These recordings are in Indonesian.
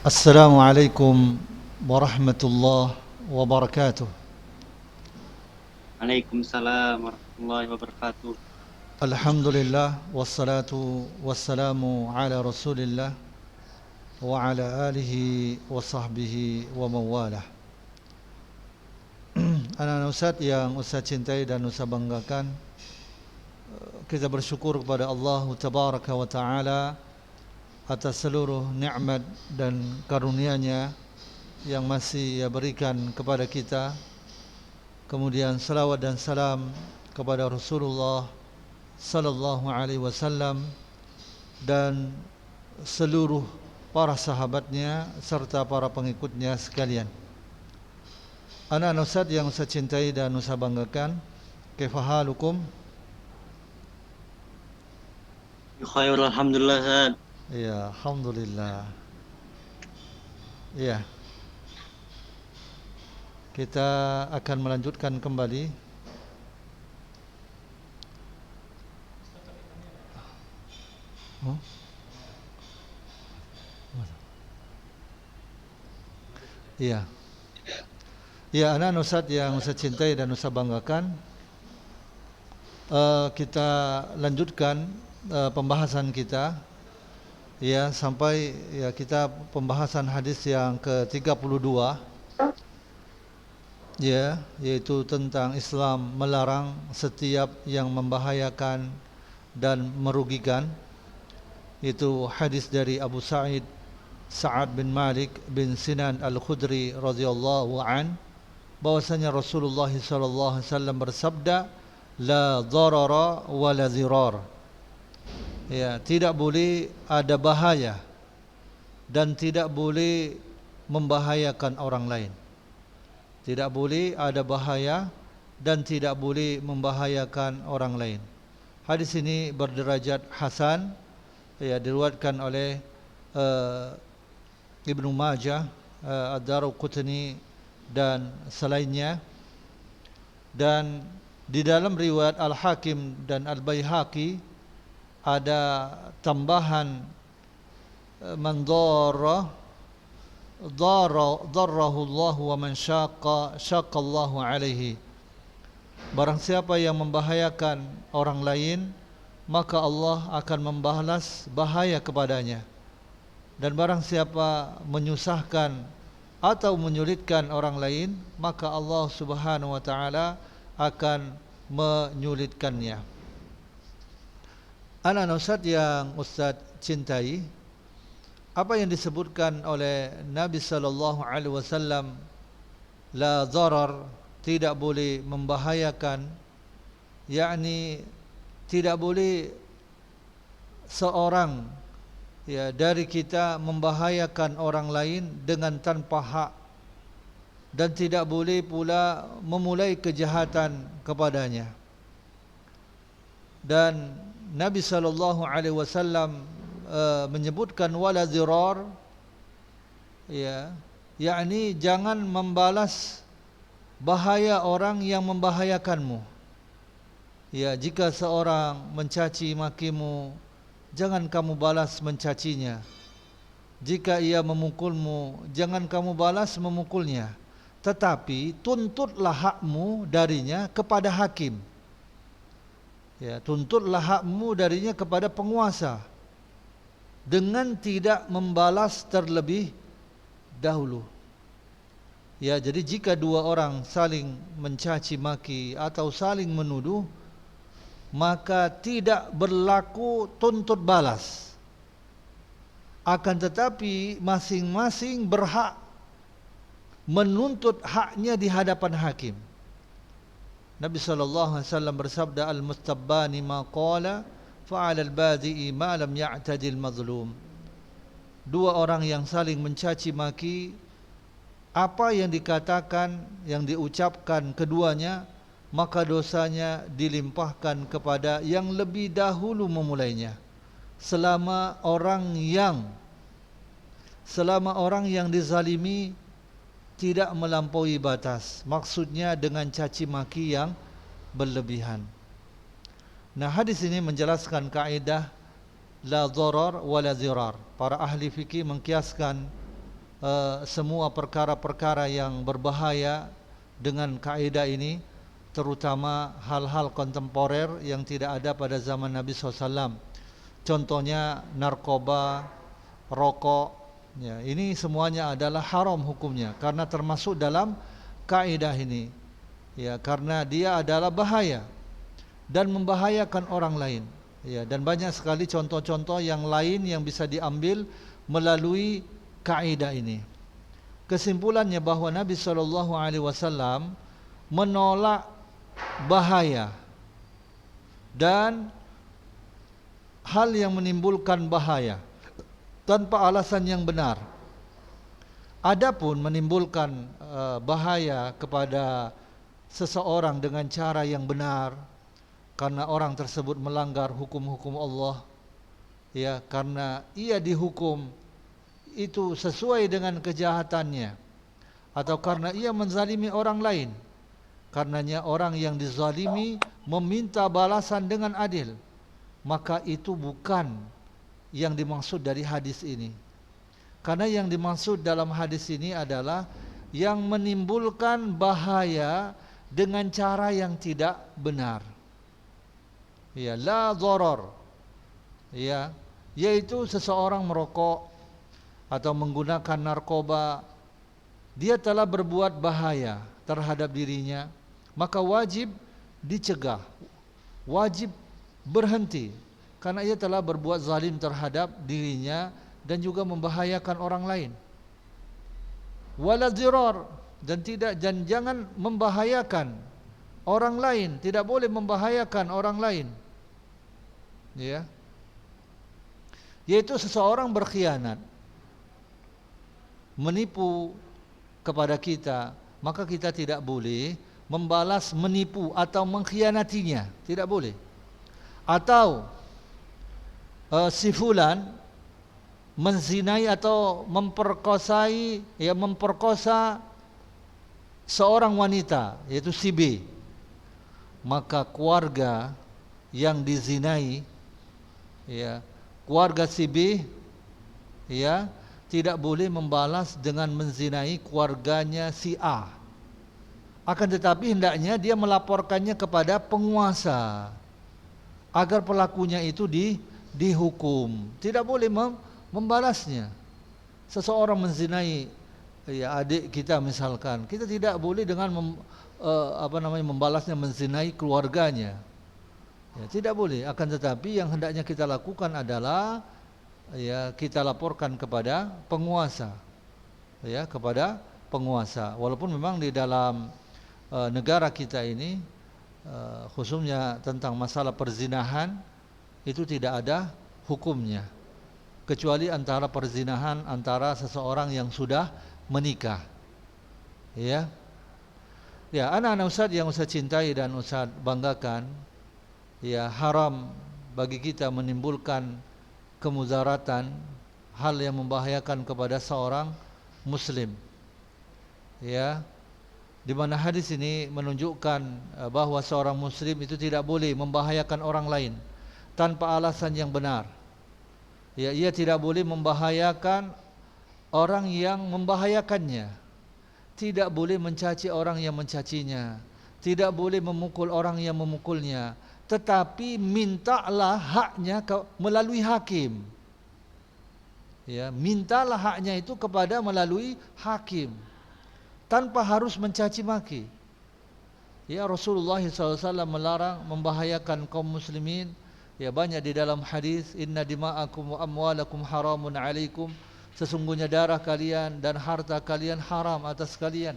السلام عليكم ورحمة الله وبركاته. Waalaikumsalam warahmatullahi wabarakatuh. الحمد لله والصلاة والسلام على رسول الله وعلى آله وصحبه ومن والاه. Anak-anak Ustaz yang Ustaz cintai dan Ustaz banggakan, kita bersyukur kepada Allah Tabaraka wa Ta'ala atas seluruh nikmat dan karunia-Nya yang masih Ia berikan kepada kita. Kemudian salawat dan salam kepada Rasulullah sallallahu alaihi wasallam dan seluruh para sahabatnya serta para pengikutnya sekalian. Anak-anak Ustaz yang saya cintai dan saya banggakan, kaifa halukum? Khair alhamdulillah Ustaz. Ya, alhamdulillah. Ya. Kita akan melanjutkan kembali Iya. Ya, anak-anak Ustaz yang saya cintai dan saya banggakan, kita lanjutkan pembahasan kita ya sampai ya kita pembahasan hadis yang ke-32 ya, yaitu tentang Islam melarang setiap yang membahayakan dan merugikan. Itu hadis dari Abu Sa'ad bin Malik bin Sinan Al-Khudri radhiyallahu an, bahwasanya Rasulullah sallallahu alaihi wasallam bersabda, la dharara wa la dhirar. Ya, tidak boleh ada bahaya dan tidak boleh membahayakan orang lain. Tidak boleh ada bahaya dan tidak boleh membahayakan orang lain. Hadis ini berderajat hasan, ya, diriwayatkan oleh Ibnu Majah, Ad-Darqutni dan selainnya. Dan di dalam riwayat Al-Hakim dan Al-Baihaqi ada tambahan man darrahu Allah wa man syaqqa Allahu alaihi. Barang siapa yang membahayakan orang lain, maka Allah akan membalas bahaya kepadanya. Dan barang siapa menyusahkan atau menyulitkan orang lain, maka Allah Subhanahu wa taala akan menyulitkannya. Anak-anak Ustaz yang Ustaz cintai, apa yang disebutkan oleh Nabi sallallahu alaihi wasallam, la dharar, tidak boleh membahayakan, yakni tidak boleh seorang ya dari kita membahayakan orang lain dengan tanpa hak, dan tidak boleh pula memulai kejahatan kepadanya. Dan Nabi sallallahu alaihi wasallam menyebutkan wala dhirar, ya, yakni jangan membalas bahaya orang yang membahayakanmu. Ya, jika seorang mencaci makimu, jangan kamu balas mencacinya. Jika ia memukulmu, jangan kamu balas memukulnya, tetapi tuntutlah hakmu darinya kepada hakim. Ya, tuntutlah hakmu darinya kepada penguasa dengan tidak membalas terlebih dahulu. Ya, jadi jika dua orang saling mencaci maki atau saling menuduh, maka tidak berlaku tuntut balas. Akan tetapi masing-masing berhak menuntut haknya di hadapan hakim. Nabi sallallahu alaihi wasallam bersabda, al-mustabbani ma qala fa'ala al-badi'i ma lam ya'tadil mazlum. Dua orang yang saling mencaci maki, apa yang dikatakan, yang diucapkan keduanya, maka dosanya dilimpahkan kepada yang lebih dahulu memulainya. Selama orang yang dizalimi tidak melampaui batas, maksudnya dengan caci maki yang berlebihan. Nah, hadis ini menjelaskan kaidah la dharar wa la dhirar. Para ahli fikih mengkiaskan semua perkara-perkara yang berbahaya dengan kaidah ini, terutama hal-hal kontemporer yang tidak ada pada zaman Nabi SAW. Contohnya narkoba, rokok, ya, ini semuanya adalah haram hukumnya karena termasuk dalam kaidah ini, ya, karena dia adalah bahaya dan membahayakan orang lain, ya, dan banyak sekali contoh-contoh yang lain yang bisa diambil melalui kaidah ini. Kesimpulannya bahwa Nabi SAW menolak bahaya dan hal yang menimbulkan bahaya tanpa alasan yang benar. Adapun menimbulkan bahaya kepada seseorang dengan cara yang benar, karena orang tersebut melanggar hukum-hukum Allah, ya, karena ia dihukum itu sesuai dengan kejahatannya, atau karena ia menzalimi orang lain, karenanya orang yang dizalimi meminta balasan dengan adil, maka itu bukan yang dimaksud dari hadis ini. Karena yang dimaksud dalam hadis ini adalah yang menimbulkan bahaya dengan cara yang tidak benar, ya, la dharar, ya, yaitu seseorang merokok atau menggunakan narkoba, dia telah berbuat bahaya terhadap dirinya, maka wajib dicegah, wajib berhenti, karena ia telah berbuat zalim terhadap dirinya dan juga membahayakan orang lain. Wala dhirar, dan jangan membahayakan orang lain, tidak boleh membahayakan orang lain, ya, yaitu seseorang berkhianat, menipu kepada kita, maka kita tidak boleh membalas menipu atau mengkhianatinya, tidak boleh. Atau si fulan menzinai atau memperkosai, ya, memperkosa seorang wanita, yaitu si B, maka keluarga yang dizinai, ya, keluarga si B, ya, tidak boleh membalas dengan menzinai keluarganya si A. Akan tetapi hendaknya dia melaporkannya kepada penguasa agar pelakunya itu dihukum. Tidak boleh membalasnya. Seseorang menzinai, ya, adik kita misalkan, kita tidak boleh dengan membalasnya menzinai keluarganya. Ya, tidak boleh. Akan tetapi yang hendaknya kita lakukan adalah, ya, kita laporkan kepada penguasa, ya, kepada penguasa. Walaupun memang di dalam negara kita ini, khususnya tentang masalah perzinahan, itu tidak ada hukumnya, kecuali antara perzinahan antara seseorang yang sudah menikah, ya. Ya, anak-anak Ustaz yang Ustaz cintai dan Ustaz banggakan, ya, haram bagi kita menimbulkan kemudaratan, hal yang membahayakan kepada seorang muslim, ya, di mana hadis ini menunjukkan bahwa seorang muslim itu tidak boleh membahayakan orang lain tanpa alasan yang benar, ya, ia tidak boleh membahayakan orang yang membahayakannya, tidak boleh mencaci orang yang mencacinya, tidak boleh memukul orang yang memukulnya, tetapi mintalah haknya melalui hakim, ya, mintalah haknya itu kepada melalui hakim, tanpa harus mencaci maki. Ya, Rasulullah SAW melarang membahayakan kaum muslimin, ya, banyak di dalam hadis, inna dima'akum wa amwalakum haramun alaikum, sesungguhnya darah kalian dan harta kalian haram atas kalian,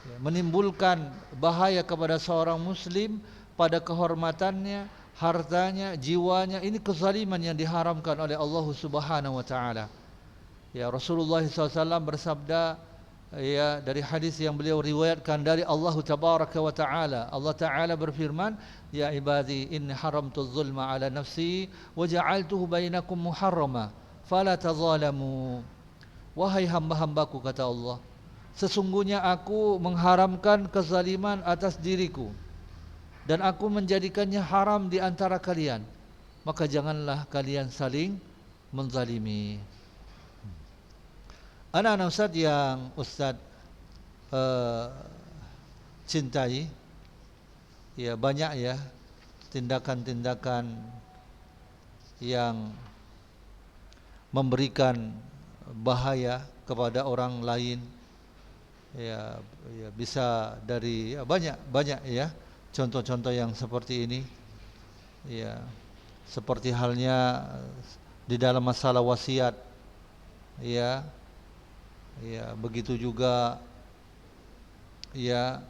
ya, menimbulkan bahaya kepada seorang muslim pada kehormatannya, hartanya, jiwanya. Ini kezaliman yang diharamkan oleh Allah Subhanahu wa taala. Ya, Rasulullah SAW bersabda, ya, dari hadis yang beliau riwayatkan dari Allah Tabaraka wa taala, Allah Taala berfirman, ya ibadi inni haramtu zulma ala nafsi wa ja'altuhu bainakum muharrama fala tazalamu. Wahai hamba-hambaku, kata Allah, sesungguhnya aku mengharamkan kezaliman atas diriku dan aku menjadikannya haram di antara kalian, maka janganlah kalian saling menzalimi. Anak-anak Ustadz yang Ustadz cintai, ya banyak ya tindakan-tindakan yang memberikan bahaya kepada orang lain, ya, ya bisa dari ya, banyak ya contoh-contoh yang seperti ini, ya seperti halnya di dalam masalah wasiat, ya, ya begitu juga ya,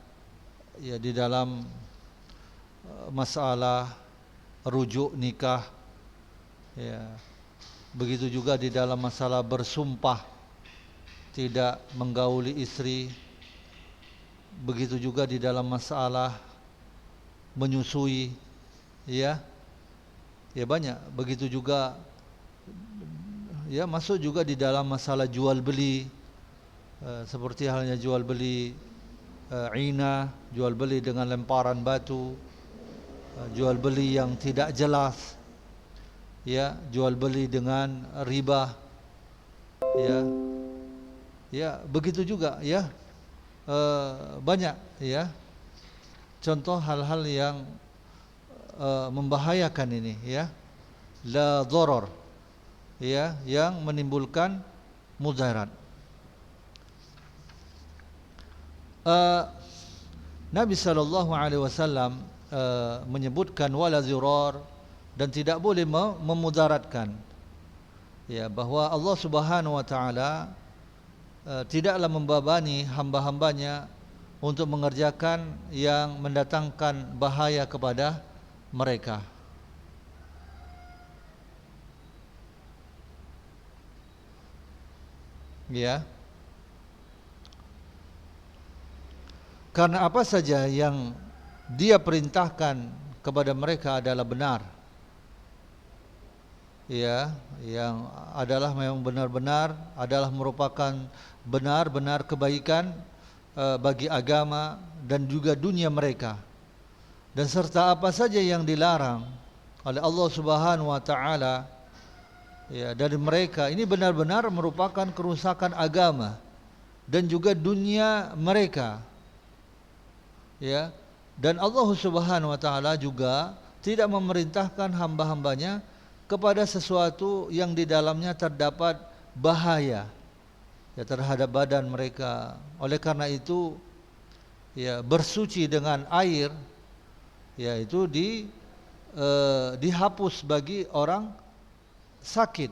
ya di dalam masalah rujuk nikah, ya begitu juga di dalam masalah bersumpah tidak menggauli istri, begitu juga di dalam masalah menyusui, ya, ya banyak. Begitu juga, ya masuk juga di dalam masalah jual beli, seperti halnya jual beli ina, jual beli dengan lemparan batu, jual beli yang tidak jelas, ya jual beli dengan riba, ya, ya begitu juga ya, banyak ya contoh hal-hal yang membahayakan ini, ya la dharar, ya yang menimbulkan mudarat. Nabi SAW menyebutkan wala zirar, dan tidak boleh memudaratkan, ya bahwa Allah Subhanahu wa taala tidaklah membebani hamba-hambanya untuk mengerjakan yang mendatangkan bahaya kepada mereka. Ya. Karena apa saja yang dia perintahkan kepada mereka adalah benar, ya, yang adalah memang benar-benar adalah merupakan benar-benar kebaikan bagi agama dan juga dunia mereka. Dan serta apa saja yang dilarang oleh Allah Subhanahu wa taala, ya, dari mereka, ini benar-benar merupakan kerusakan agama dan juga dunia mereka. Ya, dan Allah Subhanahu wa taala juga tidak memerintahkan hamba-hambanya kepada sesuatu yang di dalamnya terdapat bahaya, ya, terhadap badan mereka. Oleh karena itu, ya bersuci dengan air, ya itu dihapus bagi orang sakit,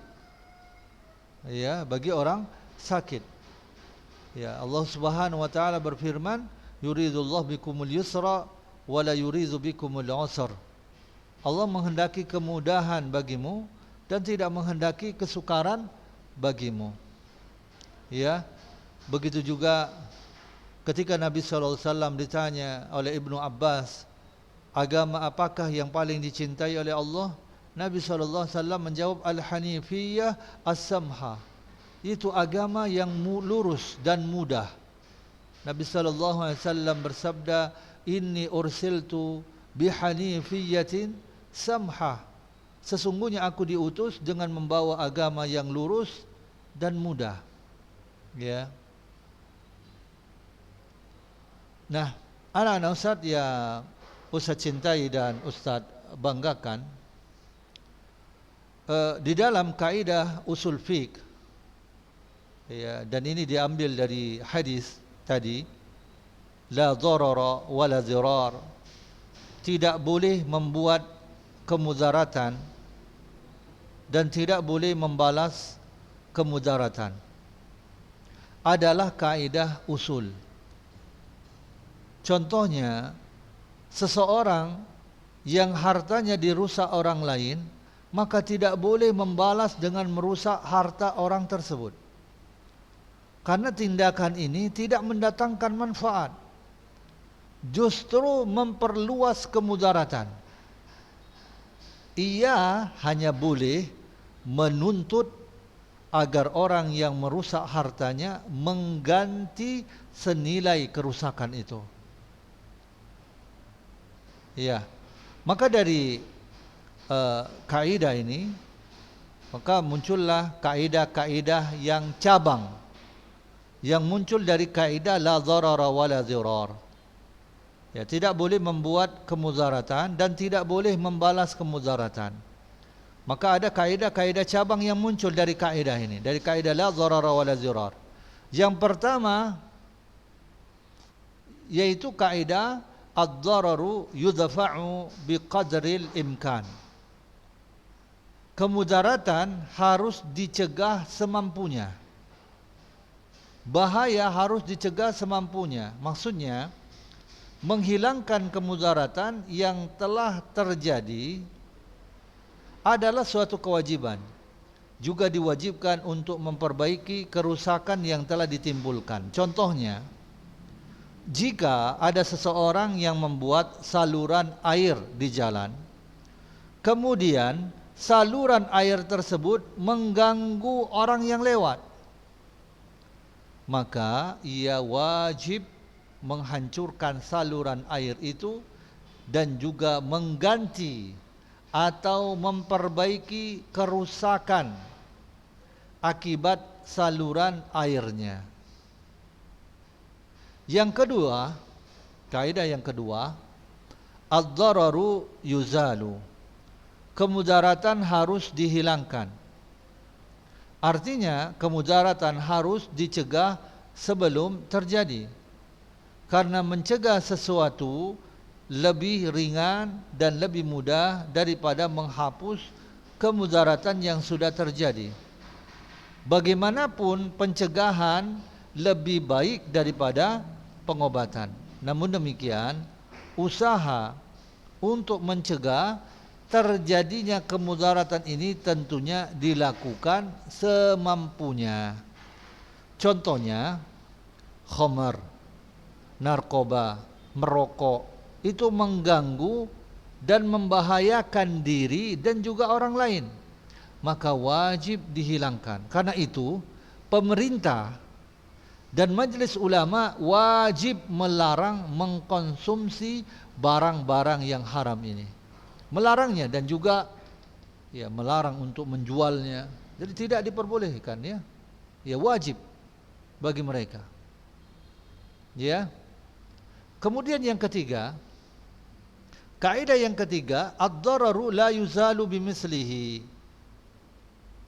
ya bagi orang sakit. Ya, Allah Subhanahu wa taala berfirman, yuridullahu bikumul yusra wa la yuridu bikumul usra. Allah menghendaki kemudahan bagimu dan tidak menghendaki kesukaran bagimu. Ya, begitu juga ketika Nabi SAW ditanya oleh Ibnu Abbas, agama apakah yang paling dicintai oleh Allah? Nabi SAW menjawab, Al-Hanifiyah As-Samha, itu agama yang lurus dan mudah. Nabi SAW bersabda, Inni ursiltu bihanifiyatin samha, sesungguhnya aku diutus dengan membawa agama yang lurus dan mudah. Ya. Nah, anak-anak Ustadz yang Ustadz cintai dan Ustadz banggakan, di dalam kaidah usul fiqh, ya, dan ini diambil dari hadis tadi, la dharara wa la zirar, tidak boleh membuat kemudaratan dan tidak boleh membalas kemudaratan, adalah kaidah usul. Contohnya, seseorang yang hartanya dirusak orang lain, maka tidak boleh membalas dengan merusak harta orang tersebut, karena tindakan ini tidak mendatangkan manfaat, justru memperluas kemudaratan. Ia hanya boleh menuntut agar orang yang merusak hartanya mengganti senilai kerusakan itu. Ya, maka dari kaidah ini, maka muncullah kaidah-kaidah yang cabang, yang muncul dari kaidah la dharara wala dhirar. Ya, tidak boleh membuat kemudaratan dan tidak boleh membalas kemudaratan. Maka ada kaidah-kaidah cabang yang muncul dari kaidah ini, dari kaidah la dharara wala dhirar. Yang pertama yaitu kaidah ad-dhararu yudfa'u biqadril imkan. Kemudaratan harus dicegah semampunya. Bahaya harus dicegah semampunya. Maksudnya menghilangkan kemudaratan yang telah terjadi adalah suatu kewajiban. Juga diwajibkan untuk memperbaiki kerusakan yang telah ditimbulkan. Contohnya, jika ada seseorang yang membuat saluran air di jalan, kemudian saluran air tersebut mengganggu orang yang lewat, maka ia wajib menghancurkan saluran air itu dan juga mengganti atau memperbaiki kerusakan akibat saluran airnya. Yang kedua, kaidah yang kedua, ad-dhararu yuzalu. Kemudaratan harus dihilangkan. Artinya kemudaratan harus dicegah sebelum terjadi. Karena mencegah sesuatu lebih ringan dan lebih mudah daripada menghapus kemudaratan yang sudah terjadi. Bagaimanapun pencegahan lebih baik daripada pengobatan. Namun demikian, usaha untuk mencegah terjadinya kemudaratan ini tentunya dilakukan semampunya. Contohnya, khamar, narkoba, merokok, itu mengganggu dan membahayakan diri dan juga orang lain. Maka wajib dihilangkan. Karena itu, pemerintah dan majelis ulama wajib melarang mengkonsumsi barang-barang yang haram ini. Melarangnya dan juga ya melarang untuk menjualnya. Jadi tidak diperbolehkan ya. Ya wajib bagi mereka. Ya. Kemudian yang ketiga, kaidah yang ketiga, ad-dhararu la yuzalu bimislihi.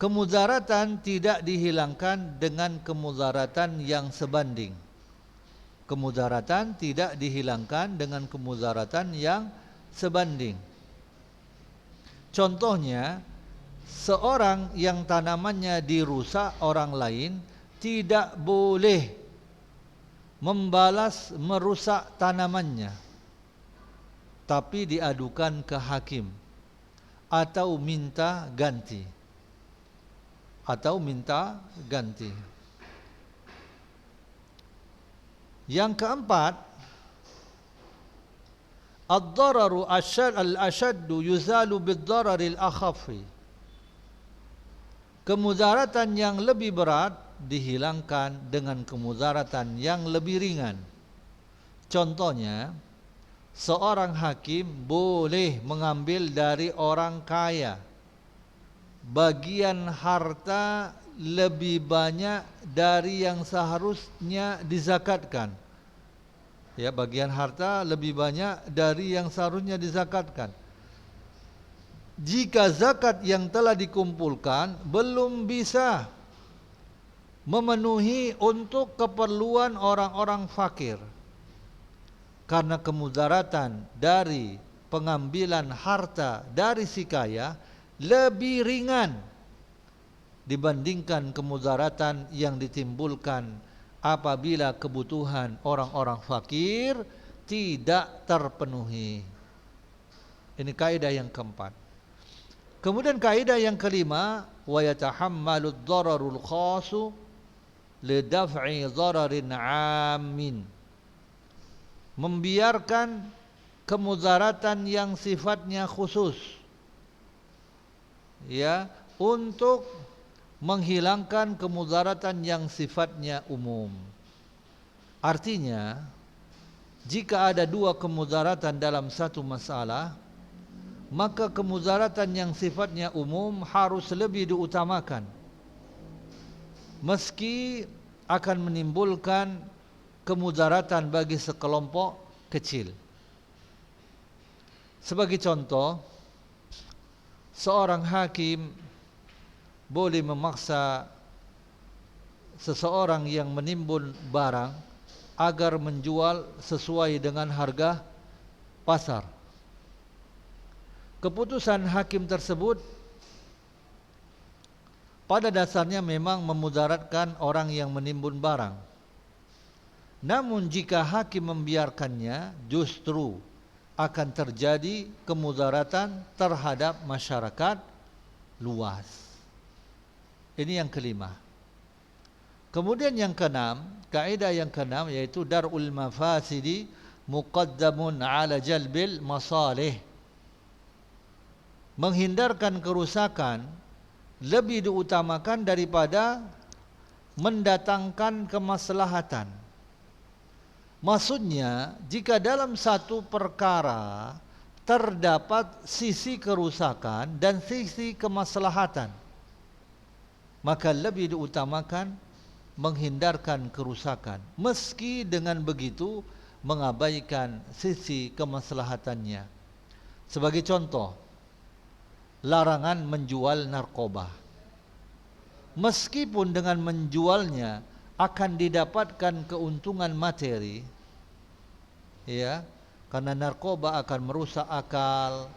Kemudaratan tidak dihilangkan dengan kemudaratan yang sebanding. Kemudaratan tidak dihilangkan dengan kemudaratan yang sebanding. Contohnya, seorang yang tanamannya dirusak orang lain tidak boleh membalas merusak tanamannya, tapi diadukan ke hakim atau minta ganti. Yang keempat, ad-dhararu al-ashaddu yuzalu bid-dhararil akhaffi. Kemudaratan yang lebih berat dihilangkan dengan kemudaratan yang lebih ringan. Contohnya, seorang hakim boleh mengambil dari orang kaya bagian harta lebih banyak dari yang seharusnya dizakatkan. Ya, bagian harta lebih banyak dari yang seharusnya dizakatkan. Jika zakat yang telah dikumpulkan belum bisa memenuhi untuk keperluan orang-orang fakir, karena kemudaratan dari pengambilan harta dari si kaya lebih ringan dibandingkan kemudaratan yang ditimbulkan apabila kebutuhan orang-orang fakir tidak terpenuhi. Ini kaidah yang keempat. Kemudian kaidah yang kelima, wa yatahammalu ad-dararul khasu lidaf'i dararin 'ammin. Membiarkan kemudaratan yang sifatnya khusus, ya, untuk menghilangkan kemudaratan yang sifatnya umum. Artinya, jika ada dua kemudaratan dalam satu masalah, maka kemudaratan yang sifatnya umum harus lebih diutamakan, meski akan menimbulkan kemudaratan bagi sekelompok kecil. Sebagai contoh, seorang hakim boleh memaksa seseorang yang menimbun barang agar menjual sesuai dengan harga pasar. Keputusan hakim tersebut pada dasarnya memang memudaratkan orang yang menimbun barang. Namun jika hakim membiarkannya, justru akan terjadi kemudaratan terhadap masyarakat luas. Ini yang kelima. Kemudian yang keenam, kaidah yang keenam yaitu darul mafasidi muqaddamun ala jalbil masalih. Menghindarkan kerusakan lebih diutamakan daripada mendatangkan kemaslahatan. Maksudnya, jika dalam satu perkara terdapat sisi kerusakan dan sisi kemaslahatan, maka lebih diutamakan menghindarkan kerusakan, meski dengan begitu mengabaikan sisi kemaslahatannya. Sebagai contoh, larangan menjual narkoba. Meskipun dengan menjualnya akan didapatkan keuntungan materi, ya, karena narkoba akan merusak akal,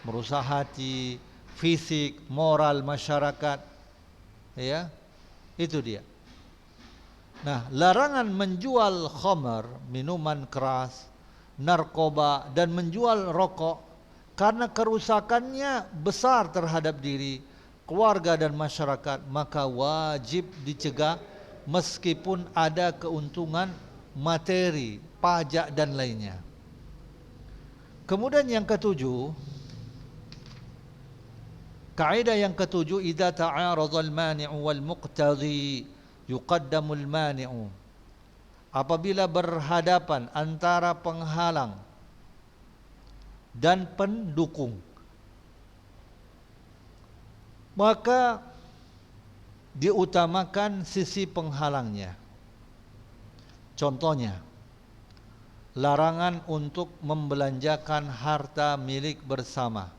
merusak hati, fisik, moral masyarakat, ya, itu dia. Nah, larangan menjual khamar, minuman keras, narkoba, dan menjual rokok karena kerusakannya besar terhadap diri, keluarga dan masyarakat, maka wajib dicegah meskipun ada keuntungan materi, pajak dan lainnya. Kemudian yang ketujuh, kaidah yang ketujuh, idza ta'arada al-mani'u wal muqtadi yuqaddamul mani'u. Apabila berhadapan antara penghalang dan pendukung, maka diutamakan sisi penghalangnya. Contohnya, larangan untuk membelanjakan harta milik bersama.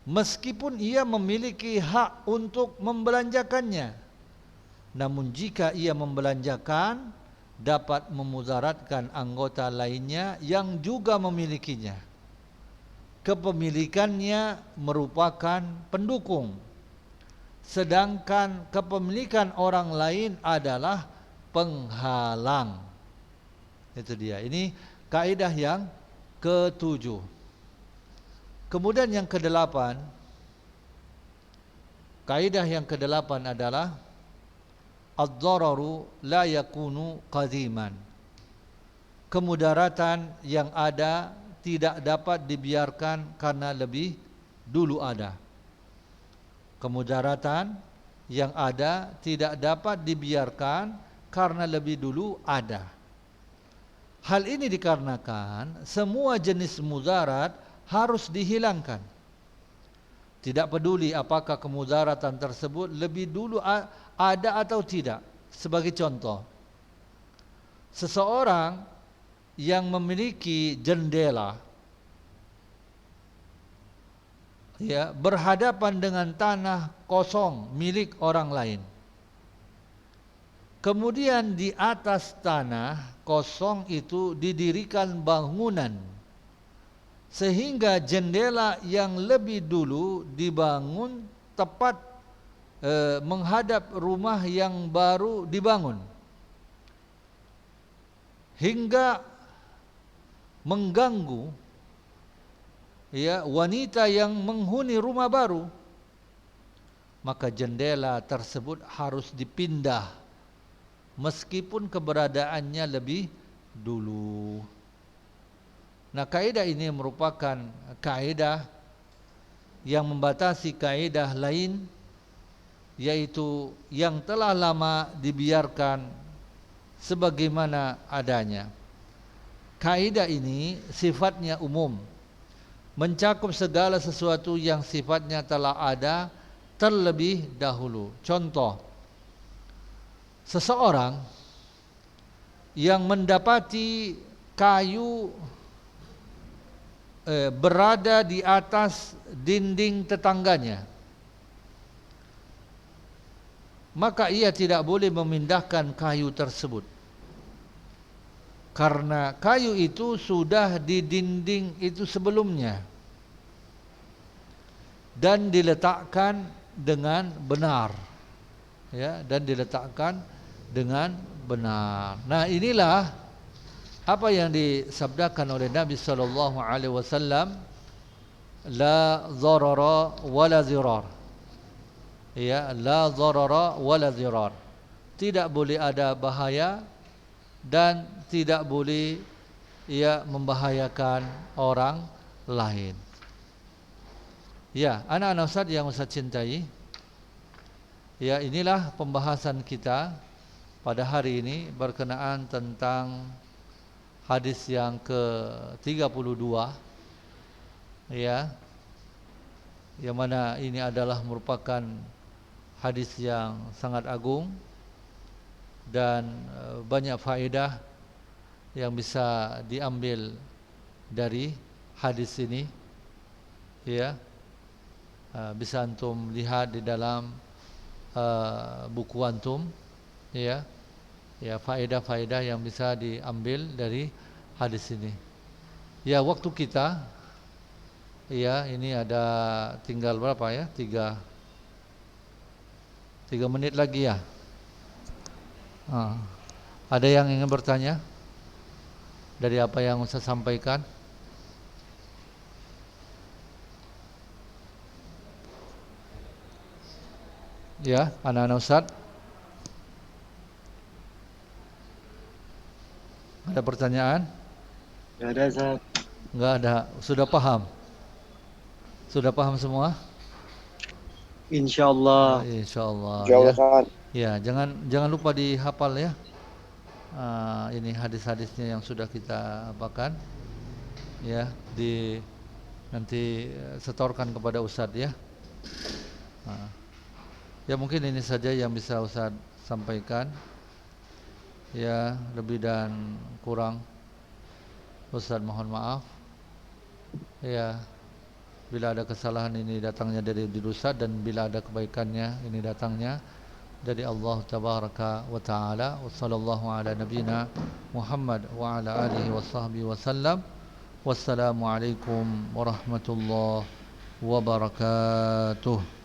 Meskipun ia memiliki hak untuk membelanjakannya, namun jika ia membelanjakan, dapat memudaratkan anggota lainnya yang juga memilikinya. Kepemilikannya merupakan pendukung, sedangkan kepemilikan orang lain adalah penghalang. Itu dia. Ini kaidah yang ketujuh. Kemudian yang kedelapan, kaidah yang kedelapan adalah ad-dararu la yakunu qadiman. Kemudaratan yang ada tidak dapat dibiarkan karena lebih dulu ada. Kemudaratan yang ada tidak dapat dibiarkan karena lebih dulu ada. Hal ini dikarenakan semua jenis mudarat harus dihilangkan. Tidak peduli apakah kemudaratan tersebut lebih dulu ada atau tidak. Sebagai contoh, seseorang yang memiliki jendela, ya, berhadapan dengan tanah kosong milik orang lain. Kemudian di atas tanah kosong itu didirikan bangunan, sehingga jendela yang lebih dulu dibangun tepat menghadap rumah yang baru dibangun, hingga mengganggu, ya, wanita yang menghuni rumah baru, maka jendela tersebut harus dipindah meskipun keberadaannya lebih dulu. Nah, kaidah ini merupakan kaidah yang membatasi kaidah lain, yaitu yang telah lama dibiarkan sebagaimana adanya. Kaidah ini sifatnya umum, mencakup segala sesuatu yang sifatnya telah ada terlebih dahulu. Contoh, seseorang yang mendapati kayu berada di atas dinding tetangganya, maka ia tidak boleh memindahkan kayu tersebut, karena kayu itu sudah di dinding itu sebelumnya dan diletakkan dengan benar, ya, dan diletakkan dengan benar. Nah, inilah apa yang disabdakan oleh Nabi sallallahu alaihi wasallam, la dharara wala zirar. Ya, la dharara wala zirar. Tidak boleh ada bahaya dan tidak boleh ia membahayakan orang lain. Ya, anak-anak Ustaz yang Ustaz cintai, ya, inilah pembahasan kita pada hari ini berkenaan tentang hadis yang ke-32, ya, yang mana ini adalah merupakan hadis yang sangat agung dan banyak faedah yang bisa diambil dari hadis ini, ya. Bisa antum lihat di dalam buku antum, ya, ya, faedah-faedah yang bisa diambil dari hadis ini. Ya, waktu kita, ya, ini ada tinggal berapa ya? 3 menit lagi ya. Ada yang ingin bertanya dari apa yang saya sampaikan? Ya, anak-anak Ustaz, ada pertanyaan? Enggak ada, Ustaz. Enggak ada. Sudah paham? Sudah paham semua? Insyaallah. Insyaallah, Insyaallah, ya. Ustaz. Ya, jangan lupa dihafal ya. Ini hadis-hadisnya yang sudah kita apakan, ya, nanti setorkan kepada Ustadz, ya. Ya, mungkin ini saja yang bisa Ustadz sampaikan. Ya, lebih dan kurang Ustadz mohon maaf. Ya, bila ada kesalahan ini datangnya dari diri Ustadz, dan bila ada kebaikannya ini datangnya dari Allah tabaraka wa taala. Wassallallahu ala nabiyyina Muhammad wa ala alihi washabbihi wasallam. Wassalamualaikum warahmatullahi wabarakatuh.